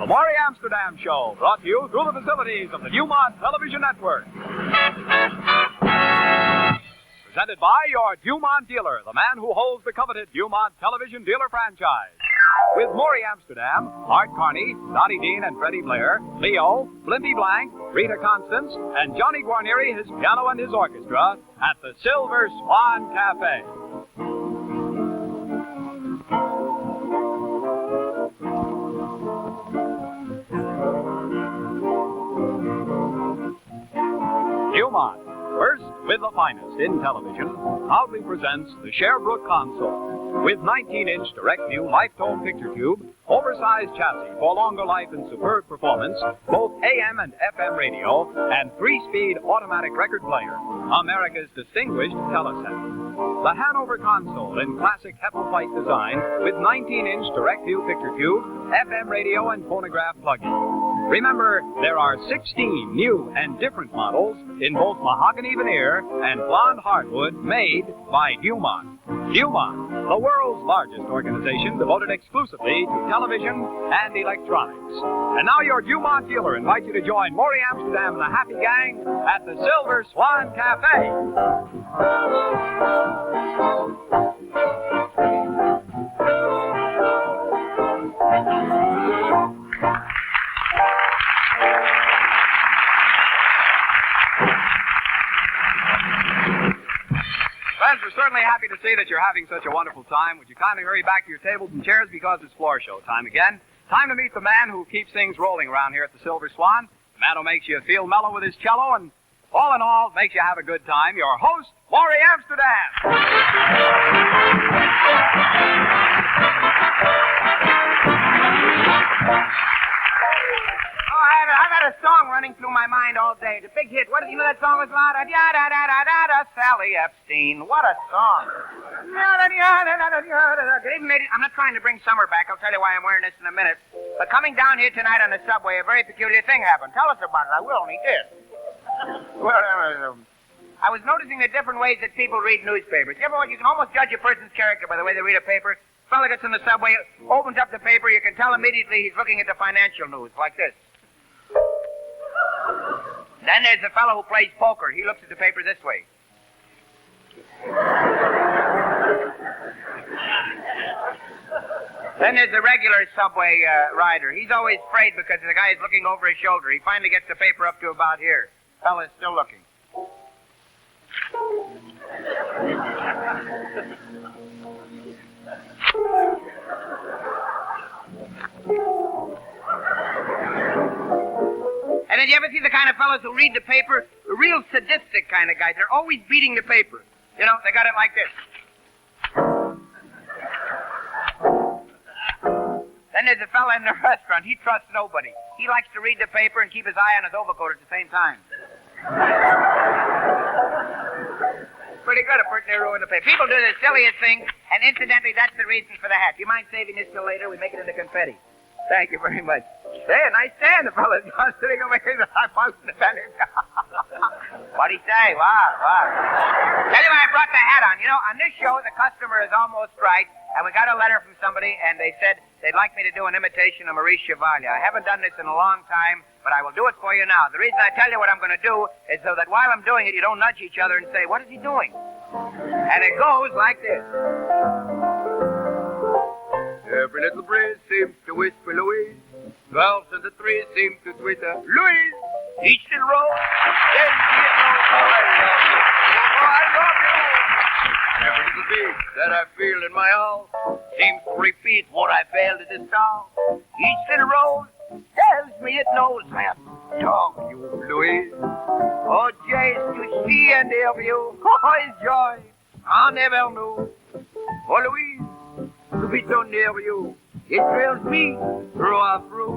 The Morey Amsterdam Show, brought to you through the facilities of the DuMont Television Network. Presented by your DuMont dealer, the man who holds the coveted DuMont television dealer franchise. With Morey Amsterdam, Art Carney, Donnie Dean and Freddie Blair, Leo, Blimpy Blank, Rita Constance, and Johnny Guarnieri, his piano and his orchestra, at the Silver Swan Cafe. DuMont, first with the finest in television, proudly presents the Sherbrooke console. With 19-inch direct-view life-tone picture tube, oversized chassis for longer life and superb performance, both AM and FM radio, and 3-speed automatic record player, America's distinguished teleset. The Hanover console in classic Hepplewhite design with 19-inch direct-view picture tube, FM radio, and phonograph plug-in. Remember, there are 16 new and different models in both mahogany veneer and blonde hardwood made by DuMont. DuMont, the world's largest organization devoted exclusively to television and electronics. And now your DuMont dealer invites you to join Morey Amsterdam and the Happy Gang at the Silver Swan Cafe. Friends, we're certainly happy to see that you're having such a wonderful time. Would you kindly hurry back to your tables and chairs because it's floor show time again. Time to meet the man who keeps things rolling around here at the Silver Swan. The man who makes you feel mellow with his cello and, all in all, makes you have a good time. Your host, Morey Amsterdam. I've had a song running through my mind all day. It's a big hit. What did you know that song was about? Sally Epstein. What a song. They even made it. I'm not trying to bring summer back. I'll tell you why I'm wearing this in a minute. But coming down here tonight on the subway, a very peculiar thing happened. Tell us about it. I will, and he did. Well, I was noticing the different ways that people read newspapers. You can almost judge a person's character by the way they read a paper. Fella gets in the subway, opens up the paper, you can tell immediately he's looking at the financial news, like this. Then there's the fellow who plays poker. He looks at the paper this way. Then there's the regular subway rider. He's always afraid because the guy is looking over his shoulder. He finally gets the paper up to about here. Fella's still looking. And did you ever see the kind of fellows who read the paper? The real sadistic kind of guys. They're always beating the paper. You know, they got it like this. Then there's a fella in the restaurant. He trusts nobody. He likes to read the paper and keep his eye on his overcoat at the same time. Pretty good, a person there ruined the paper. People do the silliest things, and incidentally, that's the reason for the hat. Do you mind saving this till later? We make it into confetti. Thank you very much. Say, a nice stand. The fella's sitting over here in the high post in the center. What'd he say? What? Tell you why I brought the hat on. You know, on this show, the customer is almost right, and we got a letter from somebody, and they said they'd like me to do an imitation of Maurice Chevalier. I haven't done this in a long time, but I will do it for you now. The reason I tell you what I'm going to do is so that while I'm doing it, you don't nudge each other and say, what is he doing? And it goes like this. Every little breeze seems to whisper Louise. 12 and the 3 seem to twitter Louise. Each little roll tells me it knows how I love you. Oh, I love you. Every little beat that I feel in my heart seems to repeat what I felt at the start. Each little roll tells me it knows I adore you, Louise. Oh, just to see and hear you, oh, it's joy I never knew. Oh, Louise, to be so near you, it thrills me through and through.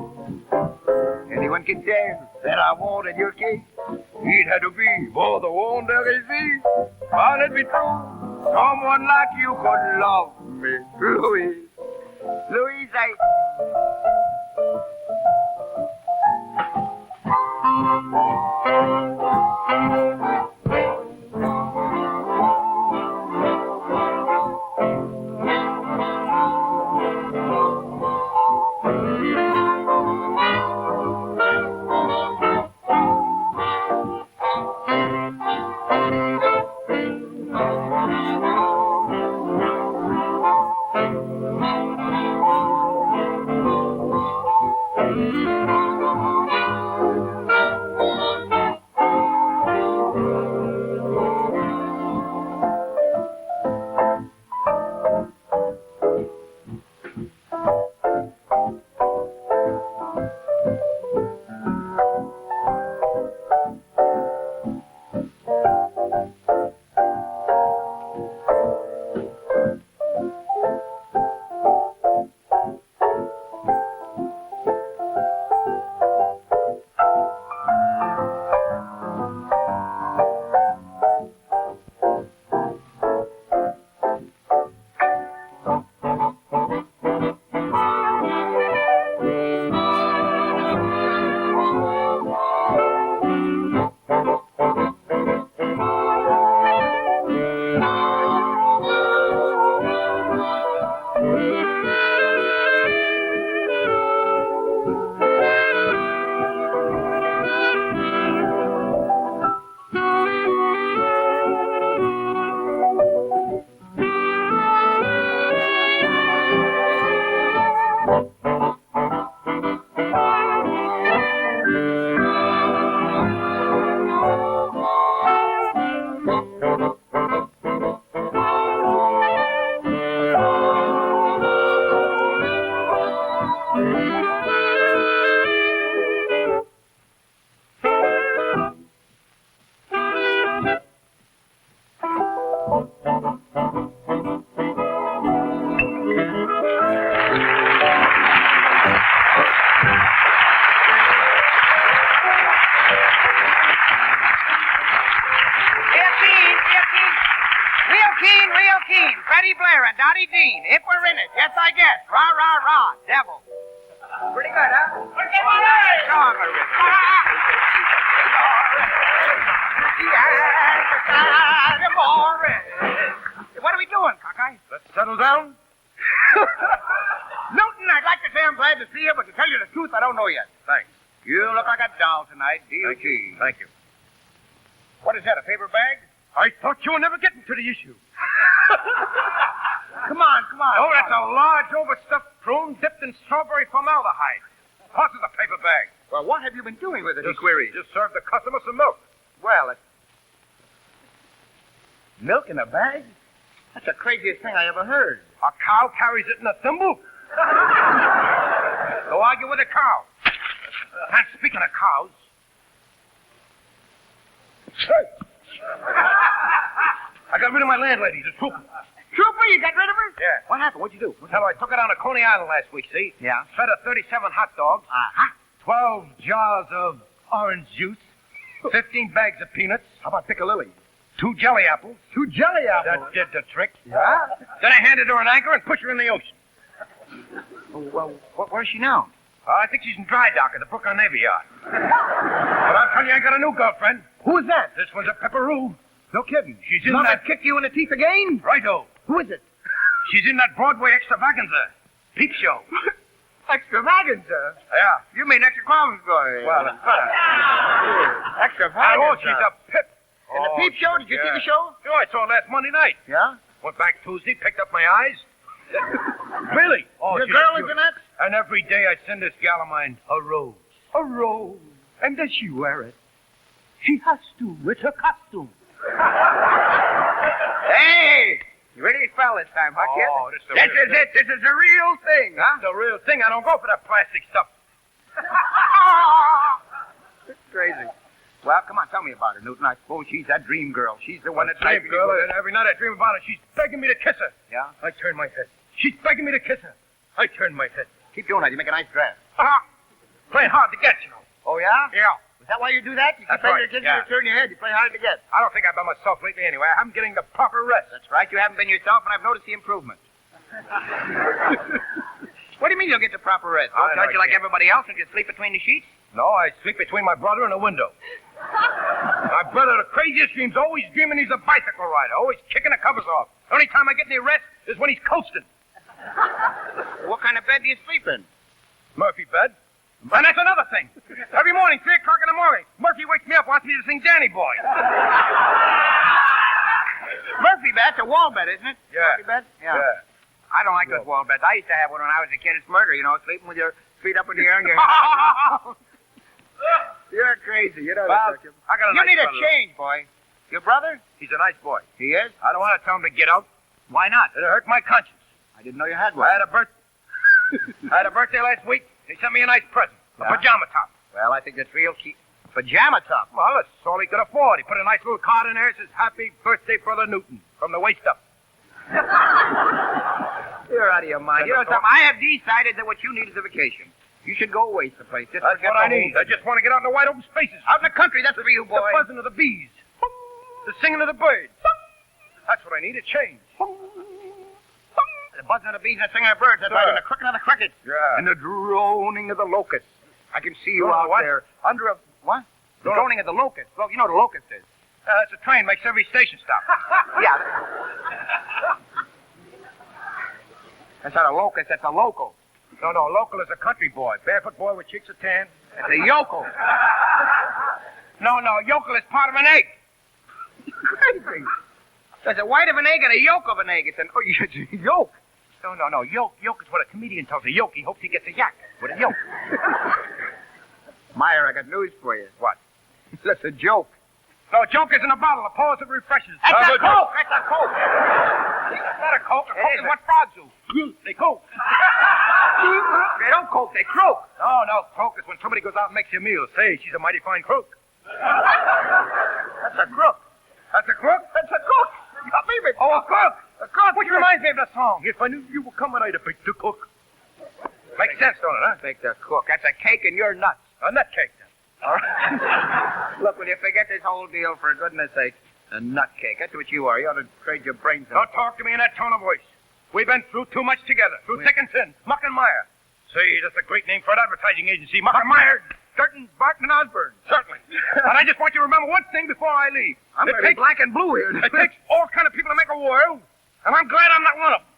Anyone can tell that I wanted your kiss. It had to be for the one there is me. But let me true, someone like you could love me, Louise. Louise, That's I guess. Rah, rah, rah. Devil. Pretty good, huh? Okay, what are we doing, Cockeye? Let's settle down. Newton, I'd like to say I'm glad to see you, but to tell you the truth, I don't know yet. Thanks. You look like a doll tonight, D.O.G. Thank you. What is that, a paper bag? I thought you were never getting to the issue. Come on. Oh, that's a large, overstuffed prune dipped in strawberry formaldehyde. Toss it a paper bag. Well, what have you been doing with it, he queried. Just serve the customer some milk. Well, milk in a bag? That's the craziest thing I ever heard. A cow carries it in a thimble. Go argue with a cow. And speaking of cows... I got rid of my landlady, the trooper. Trooper, you got rid of her? Yeah. What happened? What'd you do? Well, I took her down to Coney Island last week, see? Yeah. Fed her 37 hot dogs, Uh-huh. 12 jars of orange juice, 15 bags of peanuts. How about piccalilli? 2 jelly apples. 2 jelly apples? That did the trick. Yeah? Then I handed her an anchor and pushed her in the ocean. Well, where's she now? I think she's in dry dock at the Brooklyn Navy Yard. But I'll tell you, I got a new girlfriend. Who is that? This one's a pepperoo. No kidding. She's in Mom that... kicked you in the teeth again? Righto. Who is it? She's in that Broadway extravaganza. Peep show. Extravaganza? Yeah. You mean extravaganza? Well, it's better. Extravaganza. Oh, she's a pip. In the peep show? Did you see the show? Oh, I saw her last Monday night. Yeah? Went back Tuesday, picked up my eyes. Really? Oh, Your she's girl is cute. in that? And every day I send this gal of mine a rose. A rose. And does she wear it? She has to. It's her costume. Hey! You really fell this time, huh, kid? Oh, this is This is it. This is the real thing, huh? That's the real thing. I don't go for that plastic stuff. It's crazy. Well, come on, tell me about her, Newton. I suppose she's that dream girl. She's the one that drives me. Girl, and every night I dream about her. She's begging me to kiss her. Yeah? I turn my head. She's begging me to kiss her. I turn my head. Keep doing that. You make a nice dress. Playing hard to get, you know. Oh, yeah? Yeah. Is that why you do that? You keep That's begging right, to kiss yeah. her, you turn your head. You play hard to get. I don't think I've been myself lately anyway. I haven't getting the proper rest. That's right. You haven't been yourself, and I've noticed the improvement. What do you mean you'll get the proper rest? I Don't you like can't. everybody else and just sleep between the sheets? No, I sleep between my brother and a window. My brother, the craziest dreams, always dreaming he's a bicycle rider, always kicking the covers off. The only time I get any rest is when he's coasting. What kind of bed do you sleep in? Murphy bed. And that's another thing. Every morning, 3 o'clock in the morning, Murphy wakes me up, wants me to sing Danny Boy. Murphy bed? It's a wall bed, isn't it? Yeah. Murphy bed? Yeah. I don't like those wall beds. I used to have one when I was a kid. It's murder, you know, sleeping with your feet up in the air and your You're crazy. You know Well, that, don't you? I got a You nice need a brother. change, boy. Your brother? He's a nice boy. He is? I don't want to tell him to get out. Why not? It'll hurt my conscience. I didn't know you had one. I had a birthday last week. He sent me a nice present. A Yeah? pajama top. Well, I think that's real key. Pajama top. Well, that's all he could afford. He put a nice little card in there. It says, "Happy birthday, Brother Newton," from the waist up. You're out of your mind. You know something? I have decided that what you need is a vacation. You should go away someplace. Just That's forget what I the whole need. I thing. just want to get out in the wide open spaces. Out in the country, that's for you, The boy. buzzing of the bees. The singing of the birds. That's what I need, a change. The buzzing of the bees and the singing of birds. That's right. Sure. And the crooking of the crickets. Yeah. And the droning of the locusts. I can see you Droning of out what? there under a... What? The Droning- droning of the locusts. Well, you know what a locust is. It's a train, makes every station stop. Yeah. That's not a locust. That's a local. No, local is a country boy. Barefoot boy with cheeks of tan. It's a yokel. No, yokel is part of an egg. Crazy. There's a white of an egg and a yolk of an egg. It's an yolk. No. Yoke is what a comedian tells a yoke. He hopes he gets a yak with a yoke. Meyer, I got news for you. What? That's a joke. No, joke is in a bottle. A pause that refreshes. That's a good Coke. That's a Coke. It's not a Coke. A Coke is is what frogs do. They Coke. They don't coke. They croak. No. Croak is when somebody goes out and makes you a meal. Say, she's a mighty fine crook. That's a crook. That's a crook? That's a cook. You got me, baby. Oh, a crook. A cook. Which reminds me of the song. If I knew you were coming, I'd have picked the cook. Makes sense, don't it, huh? Make the cook. That's a cake and you're nuts. A nut cake, then. All right. Look, will you forget this whole deal for goodness sake? A nut cake. That's what you are. You ought to trade your brains in. Don't talk to me in that tone of voice. We've been through too much together, through thick and thin, muck and mire. See, that's a great name for an advertising agency. Muck and Mire, Durton, Barton, and Osborne. Certainly. And I just want you to remember one thing before I leave. I'm going to be black and blue here. It takes all kind of people to make a world, and I'm glad I'm not one of them.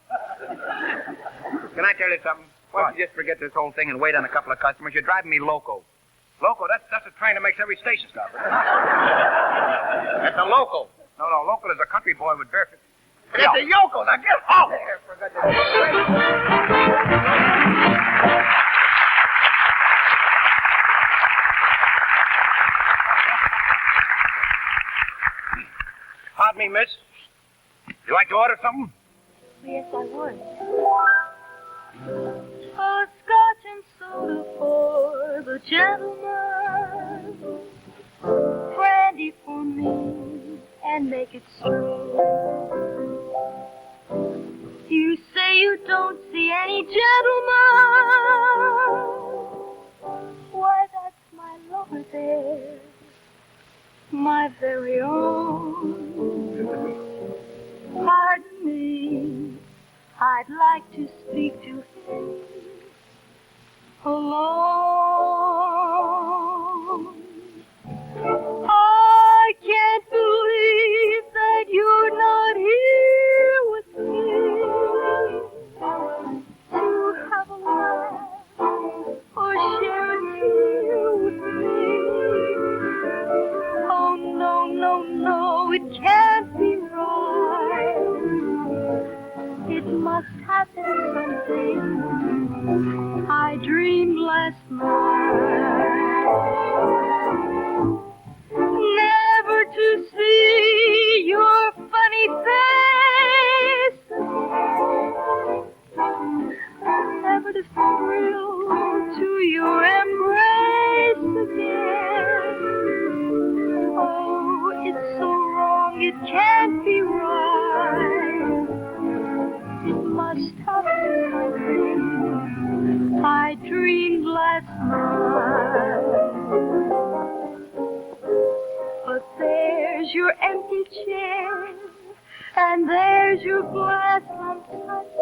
Can I tell you something? Why don't you just forget this whole thing and wait on a couple of customers? You're driving me loco. Loco, that's a train that makes every station stop. That's a local. No, local is a country boy with bare feet. It's a yokel. Now get home. There, for goodness sake. Pardon me, miss. You like to order something? Yes, I would. A scotch and soda for the gentleman, brandy for me, and make it straight. You say you don't see any gentleman. Why, that's my lover there, my very own. Pardon me, I'd like to speak to him alone. I can't believe that you're not here with me to have a laugh or share a tear with me. Oh, no, it can't be right. It must have been something I dreamed last night. Never to see your funny face again. Never to thrill to your embrace again. Oh, it's so wrong, it can't be right. It must have been something I dreamed last night. But there's your empty chair, and there's your glass untouched.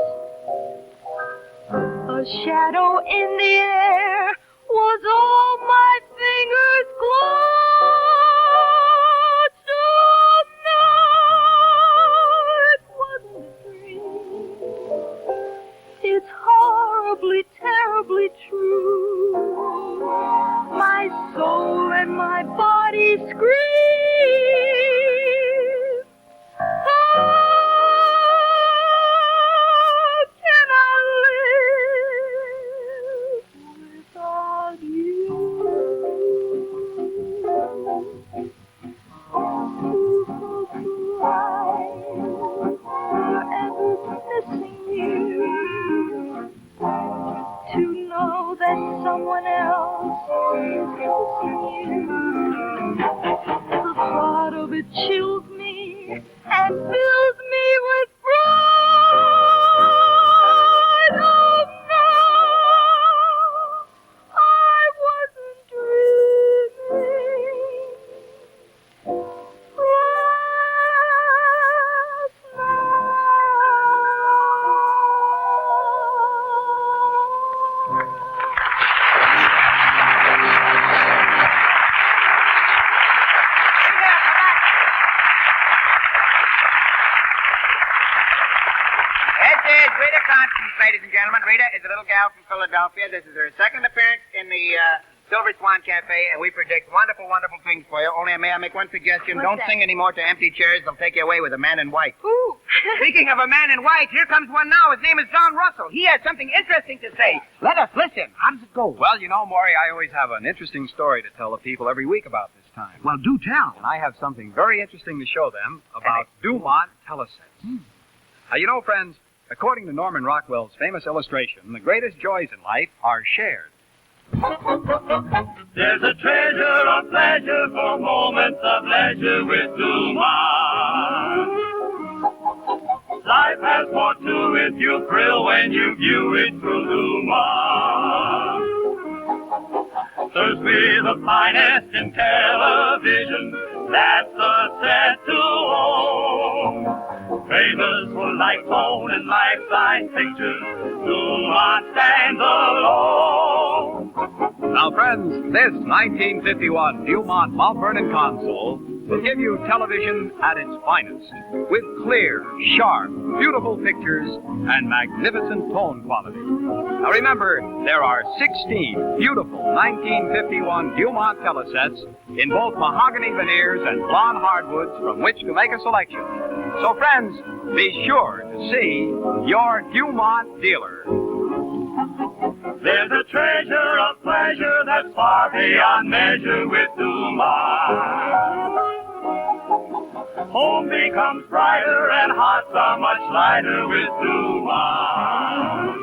A shadow in the air was all my fingers clutched. Oh, no, it wasn't a dream. It's horribly, terribly true. My soul and my body scream. How can I live without you? Forever missing you. To know that someone else is kissing you. The thought of it chills me and fills me with pride. Oh no, I wasn't dreaming last Rita Constance, ladies and gentlemen. Rita is a little gal from Philadelphia. This is her second appearance in the Silver Swan Cafe, and we predict wonderful, wonderful things for you. Only may I make one suggestion? What's Don't that? sing anymore to empty chairs. They'll take you away with a man in white. Ooh. Speaking of a man in white, here comes one now. His name is John Russell. He has something interesting to say. Let us listen. How does it go? Well, you know, Morey, I always have an interesting story to tell the people every week about this time. Well, do tell. And I have something very interesting to show them about DuMont telesets. Now, you know, friends, according to Norman Rockwell's famous illustration, the greatest joys in life are shared. There's a treasure of pleasure for moments of leisure with DuMont. Life has more to it, you thrill when you view it through DuMont. Serves me the finest in television, that's a set to own. famous for light tone and life-size pictures. DuMont stands alone. Now, friends, this 1951 DuMont Mount Vernon console will give you television at its finest, with clear, sharp, beautiful pictures and magnificent tone quality. Now remember, there are 16 beautiful 1951 DuMont telesets in both mahogany veneers and blonde hardwoods from which to make a selection. So friends, be sure to see your DuMont dealer. There's a treasure of pleasure that's far beyond measure with DuMont. Home becomes brighter and hearts are much lighter with DuMont.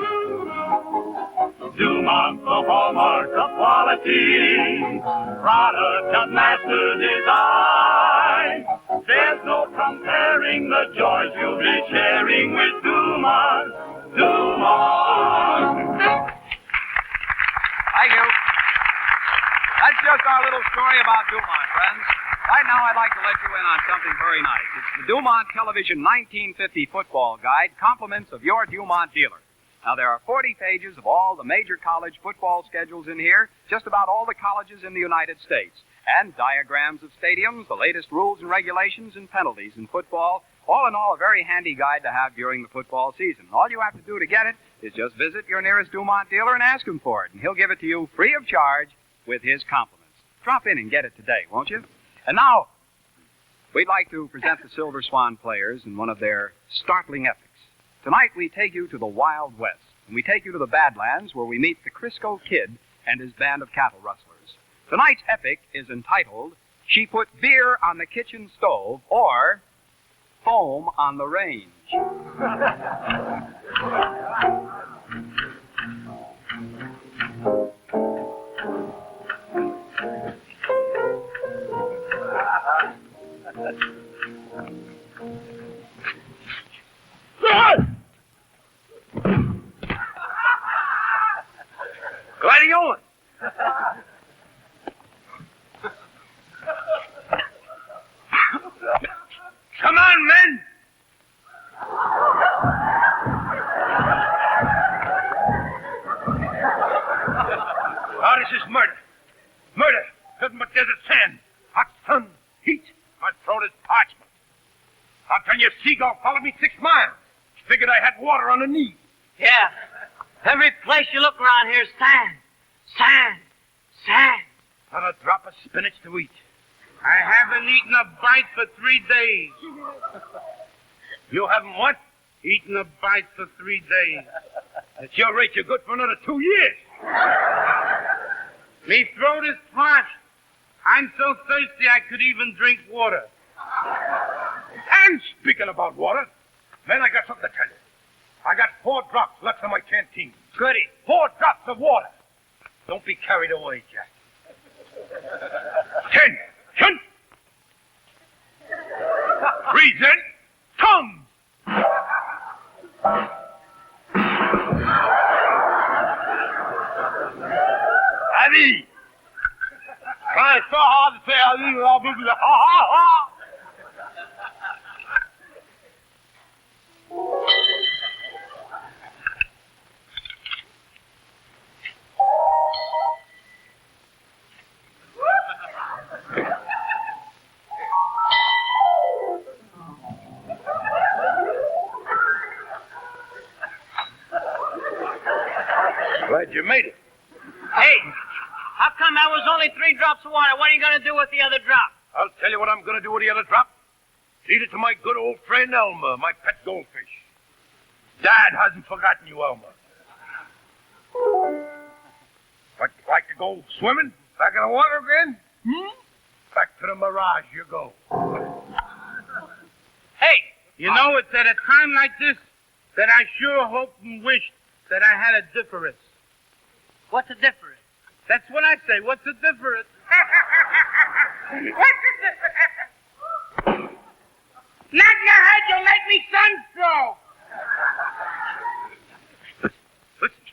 DuMont's the hallmark of quality, product of master design. There's no comparing the joys you'll be sharing with DuMont. DuMont. Thank you. That's just our little story about DuMont, friends. Right now, I'd like to let you in on something very nice. It's the DuMont Television 1950 Football Guide, compliments of your DuMont dealer. Now, there are 40 pages of all the major college football schedules in here, just about all the colleges in the United States, and diagrams of stadiums, the latest rules and regulations and penalties in football. All in all, a very handy guide to have during the football season. All you have to do to get it is just visit your nearest DuMont dealer and ask him for it, and he'll give it to you free of charge with his compliments. Drop in and get it today, won't you? And now, we'd like to present the Silver Swan Players in one of their startling epics. Tonight, we take you to the Wild West, and we take you to the Badlands, where we meet the Crisco Kid and his band of cattle rustlers. Tonight's epic is entitled, She Put Beer on the Kitchen Stove, or Foam on the Range. Gladiola! Come on, men! Oh, this is murder. Murder. Nothing but desert sand. Hot sun, heat. My throat is parchment. How can your seagull followed me 6 miles? Figured I had water on the knee. Yeah. Every place you look around here is sand. Sand. Sand. Not a drop of spinach to eat. I haven't eaten a bite for 3 days. You haven't what? Eaten a bite for 3 days. At your rate, you're good for another 2 years. Me throat is parched. I'm so thirsty I could even drink water. And speaking about water, man, I got something to tell you. I got 4 drops left in my canteen. Goody. 4 drops of water. Don't be carried away, Jack. 10. 10. Present. Come. Ali. Try so hard to say Ali without moving the ha ha ha. Glad you made it. Hey, how come that was only 3 drops of water? What are you going to do with the other drop? I'll tell you what I'm going to do with the other drop. Feed it to my good old friend Elmer, my pet goldfish. Dad hasn't forgotten you, Elmer. Like to go swimming? Back in the water again? Back to the mirage you go. Hey! You know, it's at a time like this that I sure hope and wish that I had a difference. What's the difference? That's what I say. What's the difference? Knock your head, you'll make me sunstroke. Listen.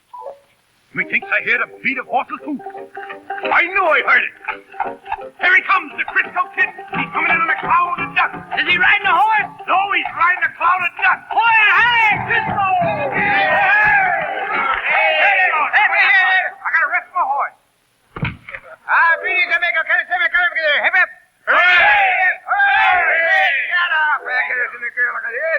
Methinks I hear the beat of horses' hoofs. I knew I heard it. Here he comes, the Crisco Kid. He's coming in on a cloud of dust. Is he riding a horse? horse? No, he's riding a cloud of dust. Oh, hey, Cisco! Hey, I gotta rest my horse. Greetings, amigo. Hip, hip. Hooray! Shut up.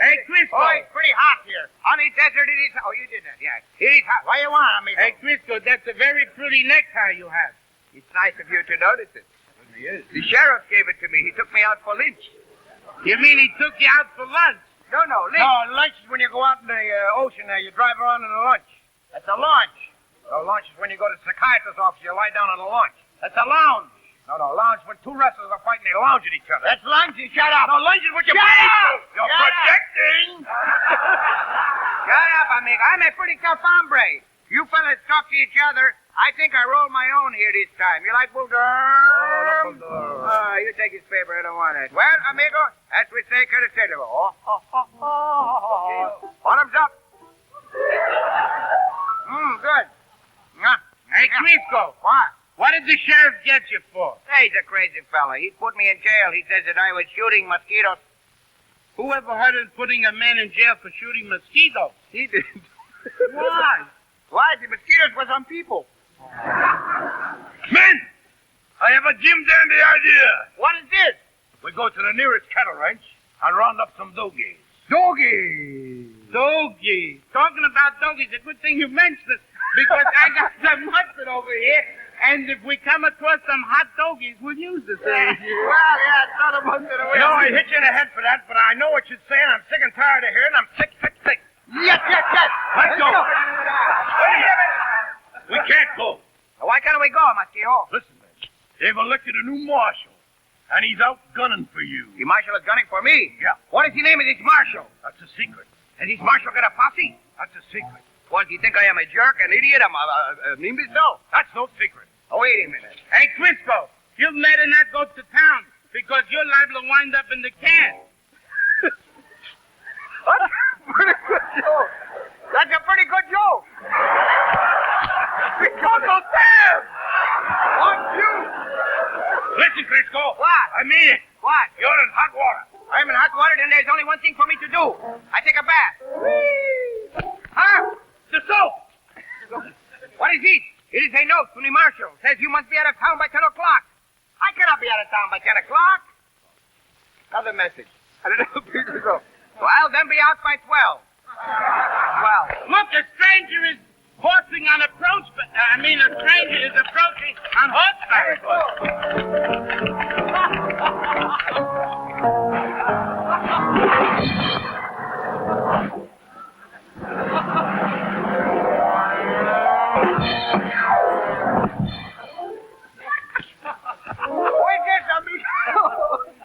Hey, Crisco. Oh, it's pretty hot here. On the desert, it is... Oh, you did that, yeah. It is hot. What do you want, amigo? Hey, Crisco, that's a very pretty necktie you have. It's nice of you to notice it. The sheriff gave it to me. He took me out for lunch. You mean he took you out for lunch? No, lunch. No, lunch is when you go out in the ocean there. You drive around in a lunch. That's a launch. No, lunch is when you go to the psychiatrist's office. You lie down on a lunch. That's a lounge. No, lounge when two wrestlers are fighting. They lounge at each other. That's lunch. Shut up. No, lunge is what you... Shut up! You're Shut up! projecting. Shut up, amigo. I'm a pretty tough hombre. You fellas talk to each other. I think I rolled my own here this time. You like Bulldog? Oh, you take his paper. I don't want it. Well, amigo, as we say, courtesy. Bottoms up. Good. Hey, Crisco. What? What did the sheriff get you for? He's a crazy fella. He put me in jail. He says that I was shooting mosquitoes. Who ever heard of putting a man in jail for shooting mosquitoes? He did. Why? Why? The mosquitoes was on people. Men, I have a Jim Dandy idea. What is this? We go to the nearest cattle ranch and round up some doggies. Doggies. Doggies. Talking about doggies, a good thing you mentioned it, because I got some mustard over here, and if we come across some hot doggies, we'll use this. Well, yeah, it's not a mustard away. No, I hit you in the head for that, but I know what you're saying. I'm sick and tired of hearing. I'm sick. Yes. Let's go. We can't go. Why can't we go, mosquito? Listen, man. They've elected a new marshal, and he's out gunning for you. The marshal is gunning for me? Yeah. What is the name of this marshal? That's a secret. Has this marshal got a posse? That's a secret. What, do you think I am a jerk, an idiot, an imbecile? That's no secret. Oh, wait a minute. Hey, Crisco, you'd better not go to town, because you're liable to wind up in the can. What? Pretty good joke. That's a pretty good joke. Uncle Sam! Want you? Listen, Crisco. What? I mean it. What? You're in hot water. I'm in hot water, then there's only one thing for me to do. I take a bath. Huh? The soap. What is it? It is a note from the marshal. Says you must be out of town by 10 o'clock. I cannot be out of town by 10 o'clock. Another message. I don't know people go. Well, then be out by 12. 12. Look, a stranger is horsing on approach. A stranger is approaching on horseback.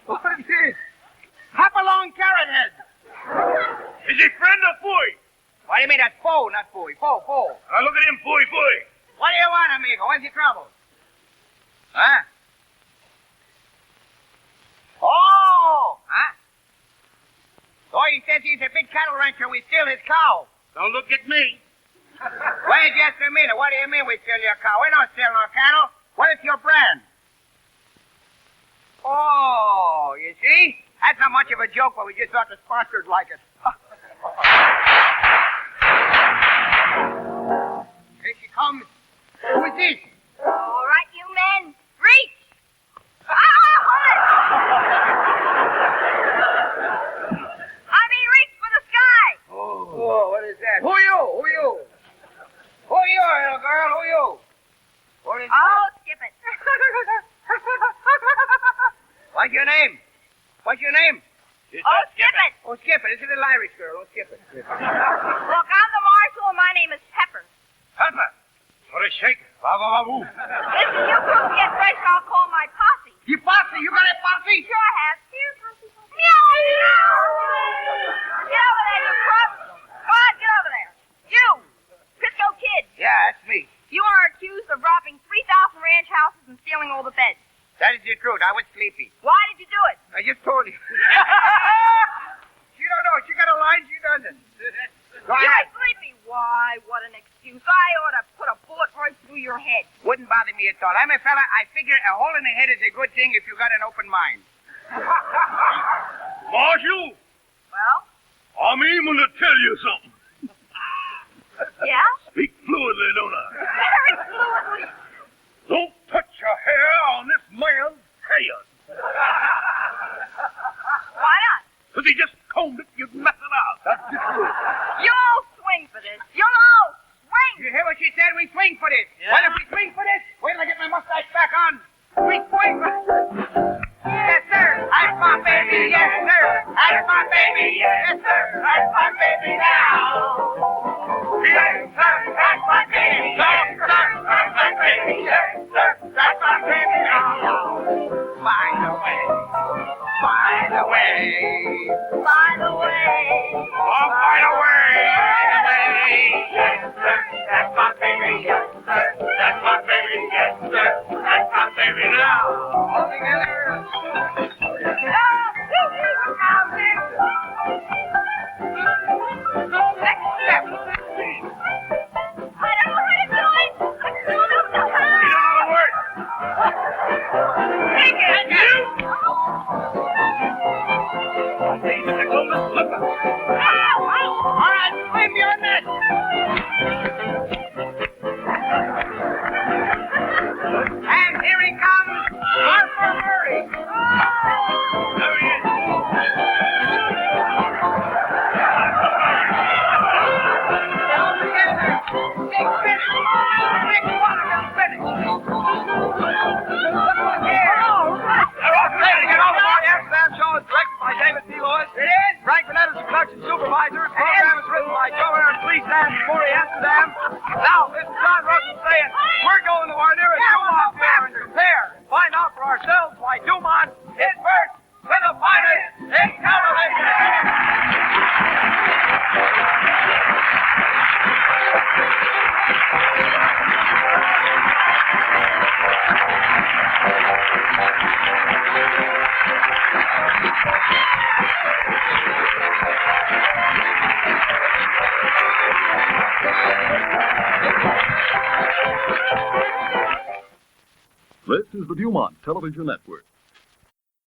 What is this? Hop along, Carrot Head. Is he friend or fool? What do you mean? That's foe, not fooey. Foe. Now look at him, fool. What do you want, amigo? What's your trouble? Huh? Oh! Huh? So he says he's a big cattle rancher. We steal his cow. Don't look at me. Wait just a minute. What do you mean we steal your cow? We don't steal no cattle. What is your brand? Oh, you see? That's not much of a joke, but we just thought the sponsors like it. Here she comes. Who is this? All right, you men, reach! Hold it! I mean, reach for the sky! Oh, what is that? Who are you? Who are you, little girl? Who are you? What is Oh, skip it. What's your name? Skip it. Oh, skip it. It's a little Irish girl. Oh, skip it. Look, I'm the marshal, and my name is Pepper. Pepper. What a shake. Ba-ba-ba-boo. Listen, you couldn't get fresh, I'll call my posse. You posse? You got a posse? Sure I have. Here, posse. Meow! Get over there, you crook. Come on, get over there. You, Crisco Kid. Yeah, that's me. You are accused of robbing 3,000 ranch houses and stealing all the beds. That is the truth. I was sleepy. Why did you do it? I just told you. She don't know. She got a line. She doesn't. Go You're ahead. sleepy. Why, what an excuse. I ought to put a bullet right through your head. Wouldn't bother me at all. I'm a fella. I figure a hole in the head is a good thing if you got an open mind. Marshal, Well? I'm aiming to tell you something. Yeah? Speak fluidly, don't I? Very fluently. Don't touch your hair on this man's head. Why not? Because he just combed it, you'd mess it out. That's just it. You'll all swing for this. You'll all swing. You hear what she said? We swing for this. Yeah. What if we swing for this? Wait till I get my mustache back on. We swing for Yes, sir. That's my baby. Yes, sir. That's my baby. Yes, sir. That's my baby now. Yes, sir. That's my baby. Yes, sir. That's my baby. Yes, sir. That's my baby now. By the way. By the way. By the way. Oh, by the way. Yes, sir. That's my baby. Yes, sir. That's my baby. Yes, sir. That's my baby now. All together. Next step. I don't know what it's doing. I still don't know how. You don't know the word. Take it. Hey, the golden slipper. All right, swim your net. And here he comes, Arthur Murray. There he is. All together. Big finish. Big wonderful finish. Look here. Ladies and gentlemen, Morey Amsterdam show is directed by David T. Lewis. It is. Frank Burnett is the production supervisor. The program is written by Joe Aaron, Police and Morey Amsterdam. Now, this is John Russell saying, we're going to our nearest DuMont dealer and compare and find out for ourselves why DuMont is first with the finest in television. This is the DuMont Television Network.